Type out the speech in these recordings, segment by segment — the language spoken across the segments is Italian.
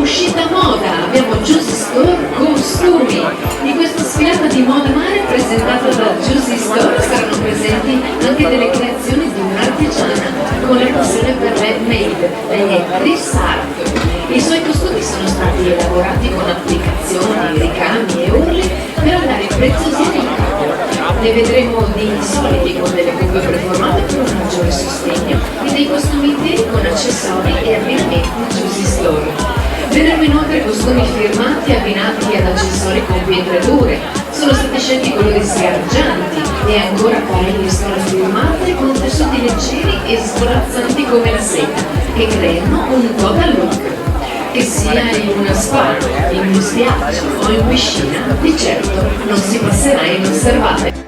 uscita moda, abbiamo Juicy Store Costumi. In questa sfilata di moda mare presentata da Juicy Store saranno presenti anche delle creazioni di un'artigiana con la passione per l'handmade. Lei è Chris Hart. I suoi costumi sono stati elaborati con applicazioni, ricami e orli per andare preziosini in capo. Ne vedremo dei soliti con delle cuffie preformate per un maggiore sostegno e dei costumi interi con accessori e abbinamenti Juicy Store. Vedremo inoltre costumi firmati abbinati ad accessori con pietre dure. Sono stati scelti colori sgargianti e ancora paglie storie firmate con tessuti leggeri e svolazzanti come la seta, che creano un total look. Che sia in una spa, in uno spiaggia o in piscina, di certo non si passerà inosservate.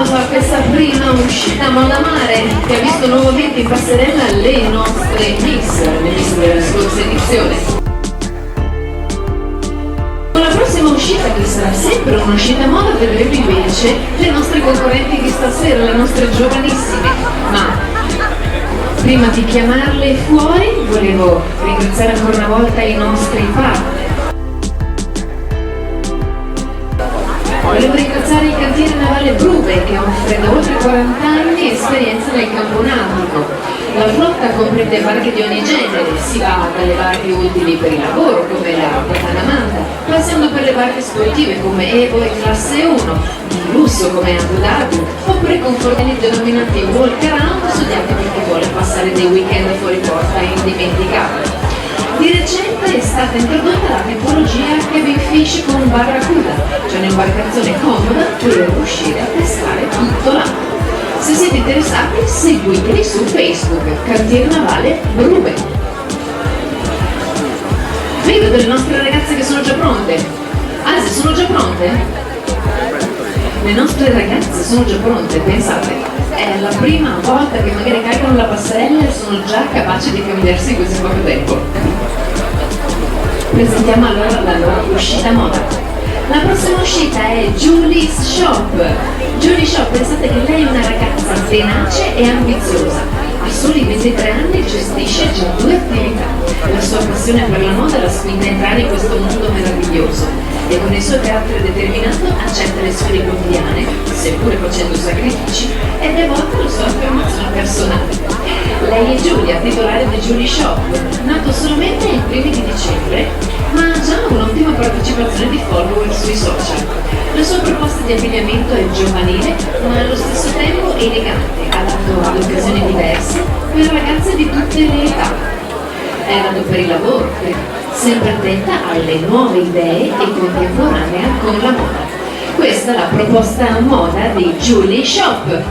A questa prima uscita moda mare che ha visto nuovamente in passerella le nostre miss della scorsa edizione. Con la prossima uscita, che sarà sempre un'uscita moda, vedremo invece le nostre concorrenti di stasera, le nostre giovanissime. Ma prima di chiamarle fuori volevo ringraziare ancora una volta i nostri partner. Volevo ringraziare il cantiere navale Brube che offre da oltre 40 anni esperienza nel campo nautico. La flotta comprende barche di ogni genere, si va dalle barche utili per il lavoro come la Portanamanta, passando per le barche sportive come Evo e Classe 1, di lusso come Abu Dhabi, oppure con fortelli denominati walk around studiati per chi vuole passare dei weekend fuori porta indimenticabili. Di recente è stata introdotta la tipologia cabin fish con barracuda, cioè un'imbarcazione comoda per uscire a pescare tutto l'anno. Se siete interessati, seguiteli su Facebook, Cantiere Navale Brube. Vedo delle nostre ragazze che sono già pronte. Anzi, sono già pronte? Le nostre ragazze sono già pronte, pensate. È la prima volta che magari caricano la passerella e sono già capaci di cambiarsi in così poco tempo. Presentiamo allora la loro uscita moda. La prossima uscita è Julie's Shop. Julie Shop, pensate che lei è una ragazza tenace e ambiziosa. A soli 23 anni gestisce già 2 attività. La sua passione per la moda la spinge a entrare in questo mondo meraviglioso e con il suo carattere determinato accetta le sfide quotidiane, seppure facendo sacrifici, ed è volta alla sua affermazione personale. Lei è Giulia, titolare di Julie Shop, nato solamente il 1° di dicembre, ma ha già un'ottima partecipazione di follower sui social. La sua proposta di abbigliamento è giovanile, ma allo stesso tempo elegante, adatto ad occasioni diverse per ragazze di tutte le età. È nato per il lavoro, sempre attenta alle nuove idee e contemporanea con la moda. Questa è la proposta moda di Julie Shop.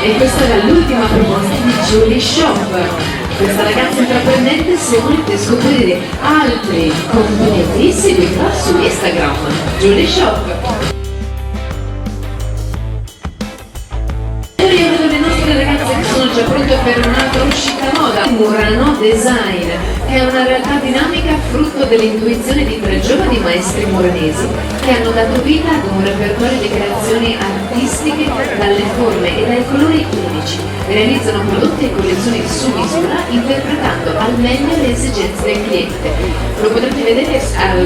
E questa era l'ultima proposta di Julie Shop. Questa ragazza intraprendente, se volete scoprire altri contenuti, seguitela su Instagram, Julie Shop. Io vedo le nostre ragazze che sono già pronte per un'altra uscita moda. Murano Design, che è una realtà dinamica frutto dell'intuizione di 3 giovani maestri muranesi che hanno dato vita ad un repertorio di creazioni artistiche dalle forme e dai colori unici. Realizzano prodotti e collezioni su misura interpretando al meglio le esigenze del cliente. Lo potrete vedere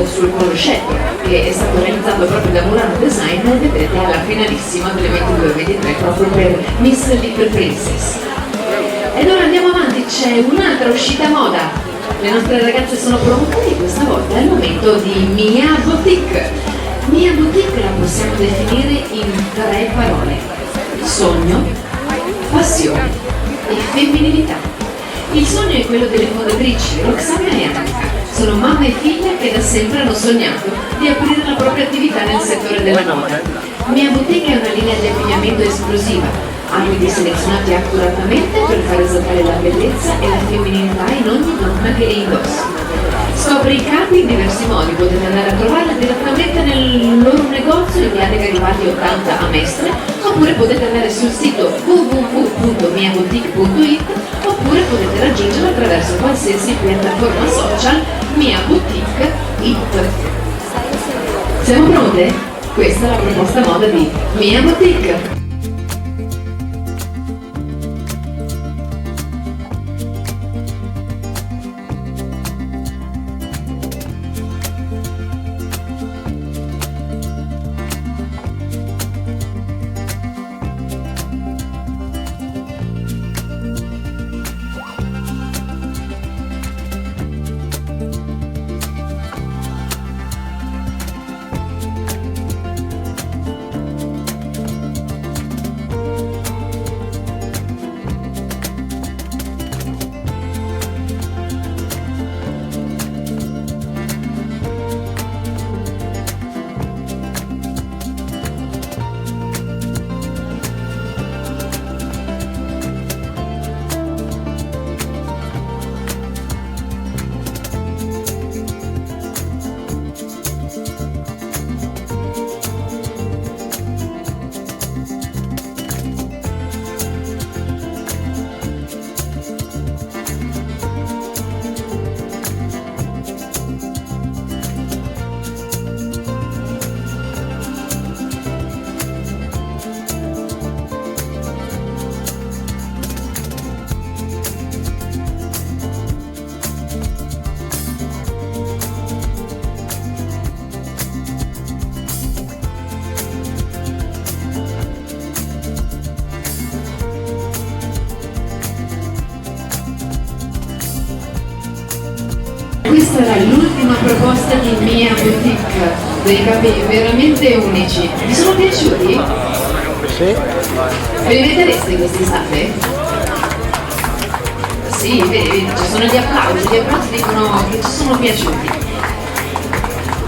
sul conoscetto che è stato realizzato proprio da Murano Design, vedrete alla finalissima delle 22-23 proprio per Miss Little Princess. Ed ora andiamo avanti, c'è un'altra uscita moda. Le nostre ragazze sono pronte e questa volta è il momento di Mia Boutique. Mia Boutique la possiamo definire in 3 parole: sogno, passione e femminilità. Il sogno è quello delle fondatrici Roxana e Annika. Sono mamma e figlia che da sempre hanno sognato di aprire la propria attività nel settore della moda. Mia Boutique è una linea di abbigliamento esclusiva, abiti selezionati accuratamente per far esaltare la bellezza e la femminilità in ogni donna che li indossa. Scopri i capi in diversi modi, potete andare a trovarla direttamente nel loro negozio in Viale Garibaldi 80 a Mestre, oppure potete andare sul sito www.miaboutique.it, oppure potete raggiungerla attraverso qualsiasi piattaforma social Mia Boutique It. Siamo pronte? Questa è la proposta moda di Mia Boutique. Questa era l'ultima proposta di Mia Boutique, dei capi veramente unici. Vi sono piaciuti? Sì. Ve li mettereste quest'estate? Sì, vedi, ci sono gli applausi dicono che ci sono piaciuti.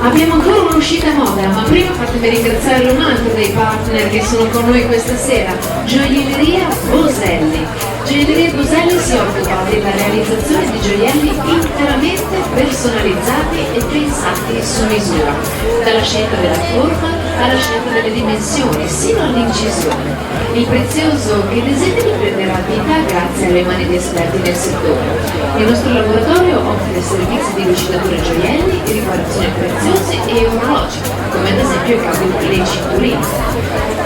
Abbiamo ancora un'uscita moda, ma prima fatemi ringraziare un altro dei partner che sono con noi questa sera, Gioielleria Boselli. Gioielleria Boselli si occupa della realizzazione di gioielli interamente personalizzati e pensati su misura, dalla scelta della forma alla scelta delle dimensioni, sino all'incisione. Il prezioso che desideri prenderà vita grazie alle mani di esperti del settore. Il nostro laboratorio offre servizi di lucidatura gioielli, riparazioni preziose e orologi, come ad esempio i cavi e le cinturine.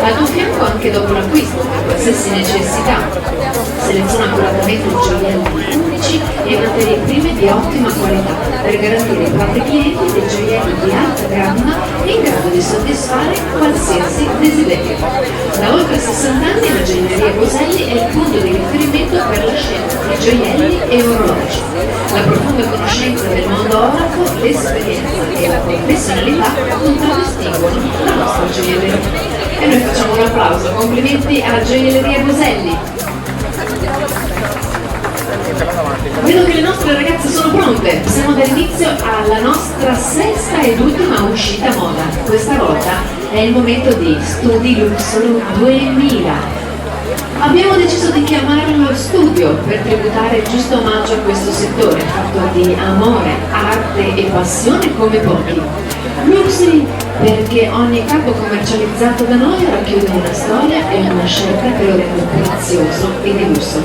Al tuo fianco anche dopo l'acquisto, per qualsiasi necessità. Seleziona accuratamente gioielli unici e materie prime di ottima qualità per garantire ai propri clienti dei gioielli di alta gamma in grado di soddisfare qualsiasi desiderio. Da oltre 60 anni la Gioielleria Boselli è il punto di riferimento per la scelta di gioielli e orologi. La profonda conoscenza del mondo oraco, l'esperienza e la professionalità contraddistinguono la nostra gioielleria. E noi facciamo un applauso, complimenti alla Gioielleria Boselli. Vedo che le nostre ragazze sono pronte, possiamo dare inizio alla nostra sesta ed ultima uscita moda. Questa volta è il momento di Studi Luxolo 2000. Abbiamo deciso di chiamarlo studio per tributare il giusto omaggio a questo settore fatto di amore, arte e passione come pochi. Luxury perché ogni capo commercializzato da noi racchiude una storia e una scelta che lo rende prezioso e di lusso.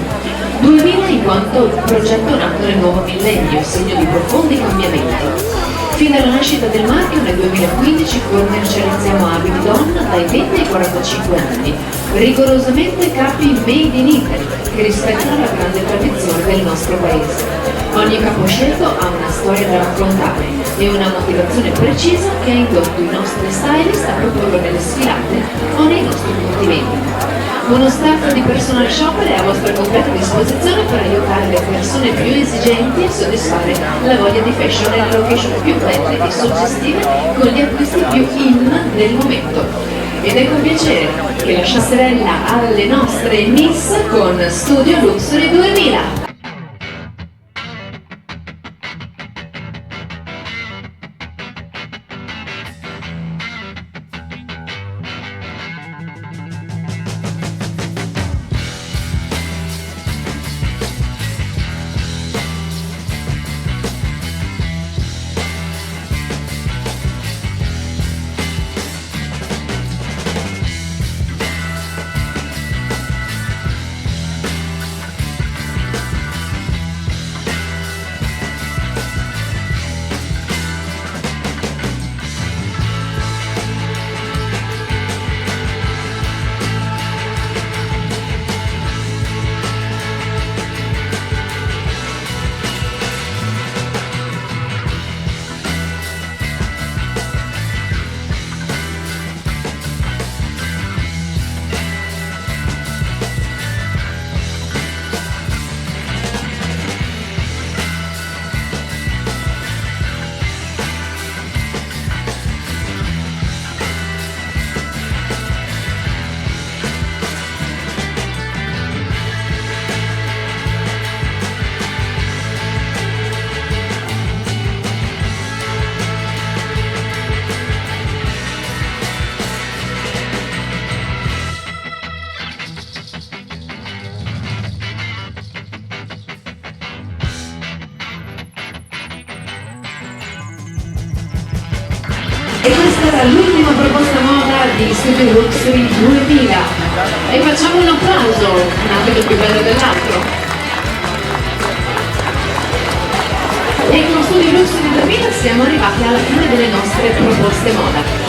2000 in quanto progetto nato nel nuovo millennio, segno di profondi cambiamenti. Fin dalla nascita del marchio nel 2015 commercializziamo abiti donna dai 20 ai 45 anni, rigorosamente capi made in Italy, che rispettano la grande tradizione del nostro paese. Ogni capo scelto ha una storia da raccontare e una motivazione precisa che ha indotto i nostri stylist a proporlo nelle sfilate o nei nostri punti vendita. Uno staff di personal shopper è a vostra completa disposizione per aiutare le persone più esigenti a soddisfare la voglia di fashion nelle location più belle e suggestive con gli acquisti più in del momento. Ed è con piacere che lascio passerella alle nostre Miss con Studio Luxury 2000. E questa era l'ultima proposta moda di Studio Luxury 2000. E facciamo un applauso, un abito più bello dell'altro. E con Studio Luxury 2000 siamo arrivati alla fine delle nostre proposte moda.